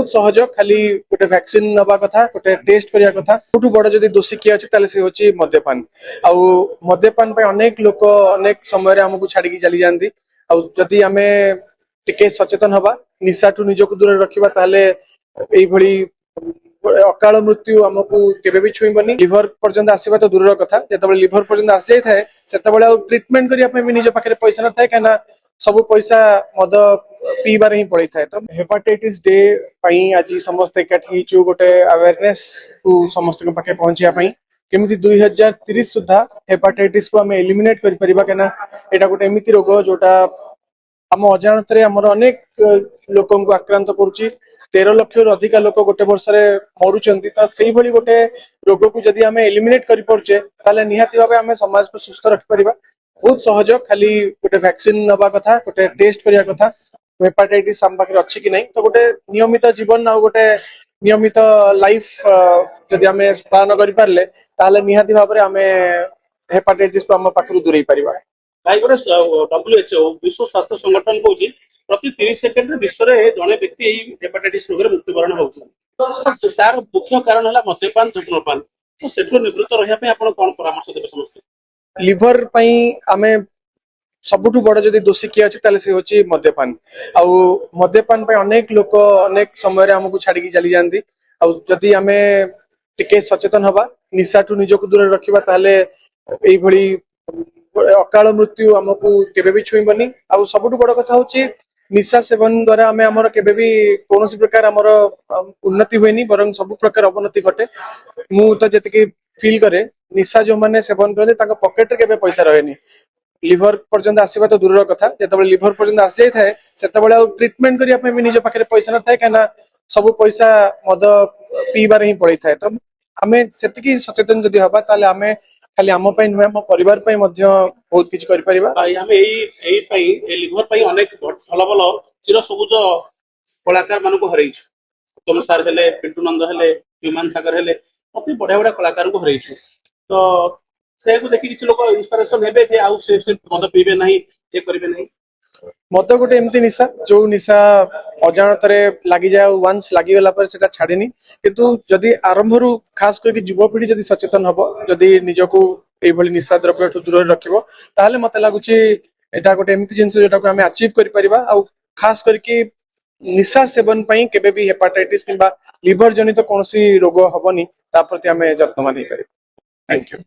बहुत सहज खाली गोटे वैक्सीन नवा कथा गोटे टेस्ट करिया कथा सबठु बड़ जदि दोषी किए अच्छे ताले से होची मद्यपान आउ मद्यपान पे अनेक लोक अनेक समय हमको छाड़ी चली जाती आउ जदि आमे टिके सचेतन हवा निशाठू निजको दूर रखिबा ताले एई भली अकाल मृत्यु आमको केबे भी छुईबनी लिवर पर्यंत आसीबा तो दूर कथा जेतबे लिवर पर्यंत आसी जाय थाए सेतबे आ ट्रीटमेंट करिया पे भी निज पाखरे पैसा न थाए काना सब पैसा मद पीबार ही पड़े थाए तो हेपाटाइटिस डे पई आज समस्त एकाठी छु गोटे अवेयरनेस को समस्त के पाखे पहुंचिया पई केमिति 2030 सुधा हेपाटाइटिस को हमें एलिमिनेट करि परिबा केना एटा गोटे एमिति रोग जोटा आम अजाणत आमर अनेक लोक आक्रांत करुच्ची 13 लाख रु अधिक लोक गोटे वर्ष मरुचंती तो सेही भली गोटे रोग को जदि आम एलिमिनेट करि परछे ताले निहाती भाबे आम समाज को सुस्थ रखि परिबा बहुत सहज खाली गोटे वैक्सीन नवा कथा गोटे टेस्ट करिया कथा हेपाटाइटिस आम पाखे अच्छी कि नहीं तो गोटे नियमित जीवन आ गोटे नियमित लाइफ जदि आम पालन करि पारले ताले निहाती भाबे आम हेपाटाइटिस को आम पाखरु दूरेई परिबा भाई गोटे WHO विश्व स्वास्थ्य संगठन कहूँ प्रति 30 सेकेंड विश्व में जड़े व्यक्ति हेपाटाइटिस रोग मृत्युवरण होती तार मुख्य कारण है मद्यपान धूम्रपान तो सेठू निवृत्त रहा कौन परामर्श देते समस्त लिवर पई आमे सबठु बड़ जदि दोषी किए अच्छे ताले से होची मद्यपान आउ मद्यपान पे अनेक लोक अनेक समय हमको छाड़ी चली जाती आउ जदि आमे टिके सचेतन हवा निशाठू निजको दूर रखिबा ताले एई भली अकाल मृत्यु आमको केबे भी छुईबनी आउ सबठु बड़ कथा होची निशा सेवन द्वारा आमे हमर केबे भी कोनोसी प्रकार हमर उन्नति होइनी बरं सब प्रकार अवनति घटे मु तो जतिके फील करे निशा जो माने सेवन करते ताका पॉकेट रे केबे पैसा रहेनी लिवर पर्यंत आसीबा तो दूर कथा जेतबे लिवर पर्यंत आसी जाय थाए सेतबे आ ट्रीटमेंट करिया पे भी निज पाखरे पैसा न थाए काना सब पैसा मद पीबार ही पड़े थाए तो आमे सेतिकी सचेतन जदि हबा ताले आमे खाली आम पई नुहे आम परिवार पई मध्य बहुत किछ करि परिबा भाई हम लिवर पई अनेक भल भल चिर सबुज कलाकार मान को हरई तुम सार हेले पिंटू नंद हेले ह्यूमान सागर हेले अति बढ़िया बढ़िया कलाकार को हरई तो से को देखि किछ लोक इंस्पिरेशन हेबे जे आउ से मद पीबे नहीं ये करिवे नहीं मद गोटे एमती निशा जो निशा अजाणत लगी जाए वंस लगी गला पर सेटा छाड़ेनी किंतु जदि आरंभ रु खास करके युवपीढ़ी जदि सचेतन हबो जदि निजको एई भली निशा द्रव्य ठु दूर रखिबो ताहले मते लागुची एटा गोटे एमती जिंस जोटा को हमें अचीव करि परिबा आ खास करके निशा सेवन पई केबे भी हेपाटाइटिस किबा लिवर जनित कोनोसी रोग हबनी ता प्रति हमें यत्नवान हे परिबा। Thank you.